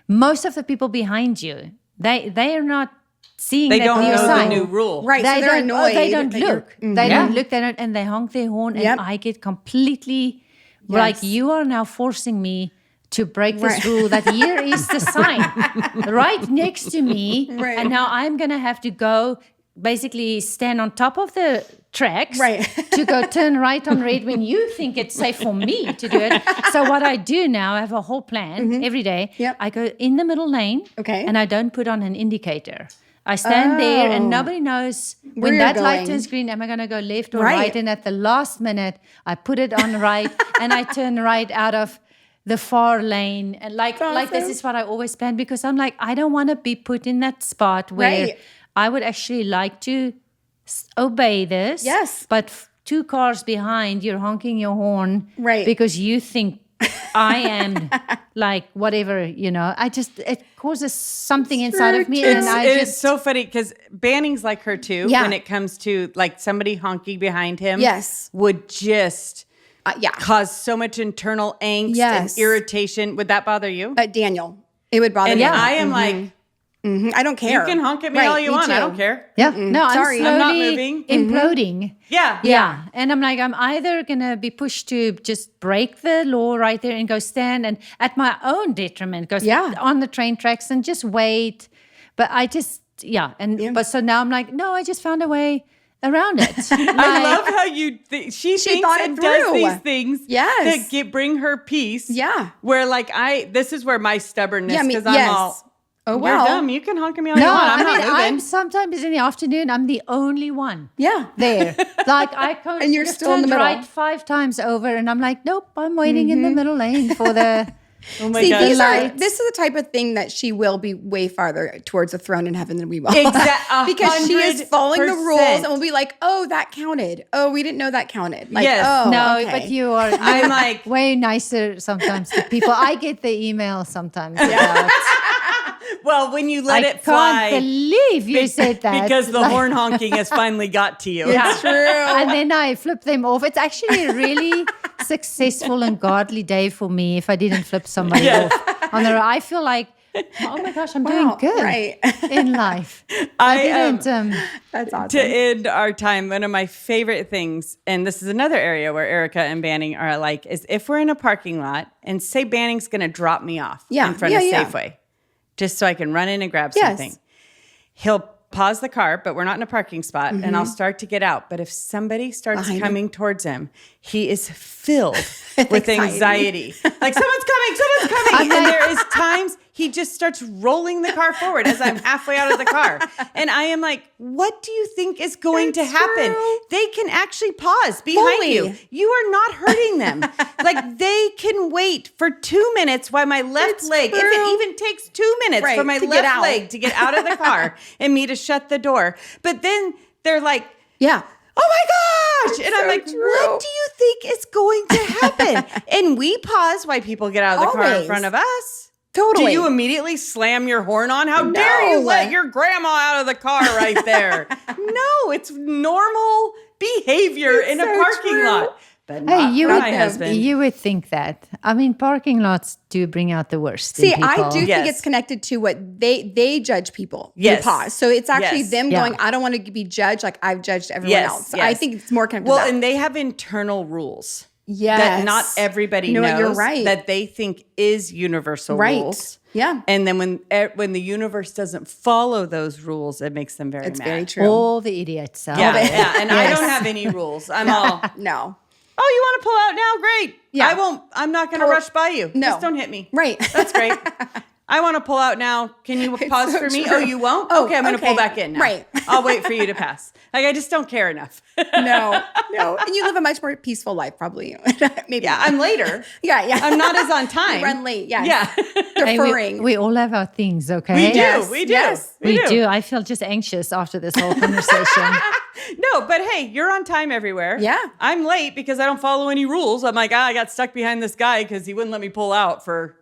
C: most of the people behind you, they are not seeing that new sign. They don't know the
A: new rule.
B: Right, so they're annoyed.
C: They don't look. They don't look, and they honk their horn, and I get completely like, you are now forcing me to break this rule that here is the sign right next to me, and now I'm going to have to go basically stand on top of the tracks to go turn right on red when you think it's safe for me to do it. So what I do now, I have a whole plan every day. I go in the middle lane and I don't put on an indicator. I stand there and nobody knows when that light turns green, am I going to go left or right? And at the last minute, I put it on right and I turn right out of the far lane. And like this is what I always plan, because I'm like, I don't want to be put in that spot where I would actually like to obey this. But 2 cars behind, you're honking your horn because you think I am like whatever, you know. It causes something inside of me.
A: It's so funny because Banning's like her too when it comes to like somebody honking behind him. Would just cause so much internal angst and irritation. Would that bother you?
B: Daniel, it would bother me.
A: And I am like,
B: I don't care.
A: You can honk at me all you want. Too. I don't care.
C: No,
B: sorry.
C: I'm
A: not moving.
C: Imploding.
A: Yeah.
C: And I'm like, I'm either going to be pushed to just break the law right there and go stand and at my own detriment, go on the train tracks and just wait. But I just, But so now I'm like, no, I just found a way around it.
A: I love how she thinks and does these things that bring her peace. Where like this is where my stubbornness, because I'm all, oh, well, you're dumb. You can honk at me all you want. I'm not moving.
C: I'm sometimes in the afternoon, I'm the only one there. Like I can't.
B: And you're still in the middle.
C: Right 5 times over, and I'm like, nope, I'm waiting in the middle lane for the
A: Oh my
B: See,
A: God.
B: this is the type of thing that she will be way farther towards a throne in heaven than we will.
A: Exactly.
B: Because she is following the rules and will be like, oh, that counted. Oh, we didn't know that counted. Like,
A: Yes.
B: oh,
C: No,
B: okay.
C: but you are
A: I'm like,
C: way nicer sometimes to people. I get the email sometimes about,
A: well, when you let
C: I
A: it fly.
C: can't believe you said that.
A: Because the horn honking has finally got to you.
B: It's true.
C: And then I flip them off. It's actually a really successful and godly day for me if I didn't flip somebody off on the road. I feel like, oh my gosh, I'm doing good
B: right.
C: in life.
A: That's
B: awesome.
A: To end our time, one of my favorite things, and this is another area where Erika and Banning are alike, is if we're in a parking lot and say Banning's going to drop me off in front of Safeway, just so I can run in and grab something. He'll pause the car, but we're not in a parking spot, and I'll start to get out. But if somebody starts coming towards him, he is filled with anxiety. Like, someone's coming. And there is times he just starts rolling the car forward as I'm halfway out of the car. And I am like, what do you think is going to happen?
B: True.
A: They can actually pause behind you. You are not hurting them. Like, they can wait for 2 minutes while my left leg, if it even takes 2 minutes for my left leg to get out of the car and me to shut the door. But then they're like,
B: Yeah.
A: oh my gosh. And I'm like,
B: true.
A: what do you think is going to happen? And we pause while people get out of the car in
B: Always.
A: front of us.
B: Totally.
A: Do you immediately slam your horn on? How dare you let your grandma out of the car right there? No, it's normal behavior in a parking lot. But not
C: you
A: for
C: would,
A: my husband.
C: You would think that. I mean, parking lots do bring out the worst
B: See,
C: in people.
B: I do think it's connected to what they judge people.
A: Yes.
B: They pause. So it's actually them
C: Yeah.
B: going, I don't want to be judged like I've judged everyone else. So I think it's more connected to
A: Well,
B: that.
A: and they have internal rules.
B: Yes.
A: That not everybody knows.
B: You're right.
A: That they think is universal rules.
B: Yeah.
A: And then when the universe doesn't follow those rules, it makes them very mad.
B: It's very true.
C: All the idiots.
A: Yeah. And I don't have any rules. I'm all,
B: No.
A: oh, you want to pull out now? Great.
B: Yeah.
A: I'm not going to rush by you.
B: No.
A: Just don't hit me.
B: Right.
A: That's great. I want to pull out now. Can you pause
B: so
A: for me?
B: true.
A: Oh, you won't?
B: Oh,
A: okay, I'm going to pull
B: okay.
A: back in now.
B: Right.
A: I'll wait for you to pass. Like, I just don't care enough.
B: No. And you live a much more peaceful life, probably. Maybe.
A: Yeah, I'm later.
B: Yeah.
A: I'm not as on time.
B: You run late. Yes.
A: Yeah.
C: Hey,
B: Deferring.
C: we all have our things, okay?
A: We do.
B: Yes,
A: We do.
B: yes.
C: We do. I feel just anxious after this whole conversation.
A: No, but hey, you're on time everywhere.
B: Yeah.
A: I'm late because I don't follow any rules. I'm like, I got stuck behind this guy because he wouldn't let me pull out for...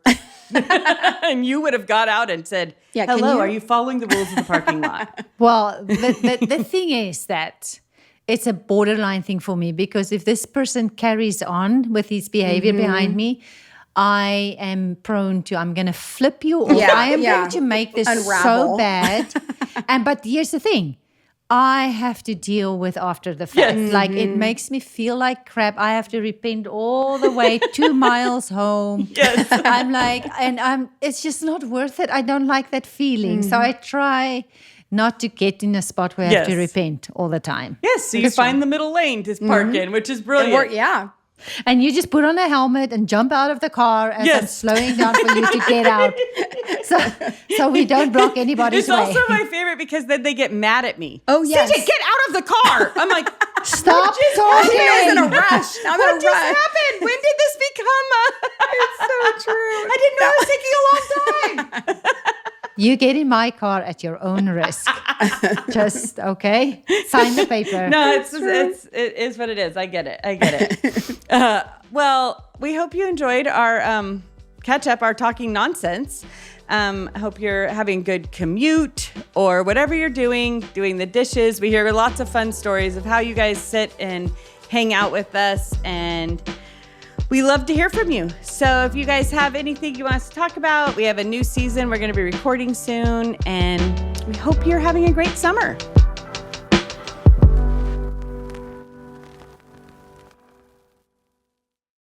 A: and you would have got out and said,
B: Yeah, can
A: hello,
B: you-
A: are you following the rules of the parking lot?
C: Well, the thing is that it's a borderline thing for me because if this person carries on with his behavior behind me, I am prone to, I'm going to flip you off.
B: Yeah,
C: I am
B: yeah.
C: going to make this
B: Unravel.
C: so bad. But here's the thing. I have to deal with after the fact.
A: Yes.
C: Like it makes me feel like crap. I have to repent all the way 2 miles home.
A: Yes.
C: I'm like, it's just not worth it. I don't like that feeling. So I try not to get in a spot where I have to
A: Yes.
C: repent all the time.
A: Yes, so you find the middle lane to park in, which is brilliant.
B: Yeah.
C: And you just put on a helmet and jump out of the car as I'm
A: Yes.
C: slowing down for you to get out. So we don't block anybody's
A: It's
C: way.
A: also my favorite because then they get mad at me.
B: Oh, yes.
A: CJ, get out of the car. I'm like,
C: Stop
B: I was in a
C: talking.
B: rush. I'm in
A: what
B: a
A: just
B: rush.
A: happened? When did this become
B: It's so true.
A: I didn't know it was taking a long time.
C: You get in my car at your own risk. Just, okay? Sign the paper.
A: No, it is what it is. I get it. Well, we hope you enjoyed our catch up, our talking nonsense. I hope you're having a good commute or whatever you're doing the dishes. We hear lots of fun stories of how you guys sit and hang out with us, and we love to hear from you. So if you guys have anything you want us to talk about, we have a new season we're going to be recording soon, and we hope you're having a great summer.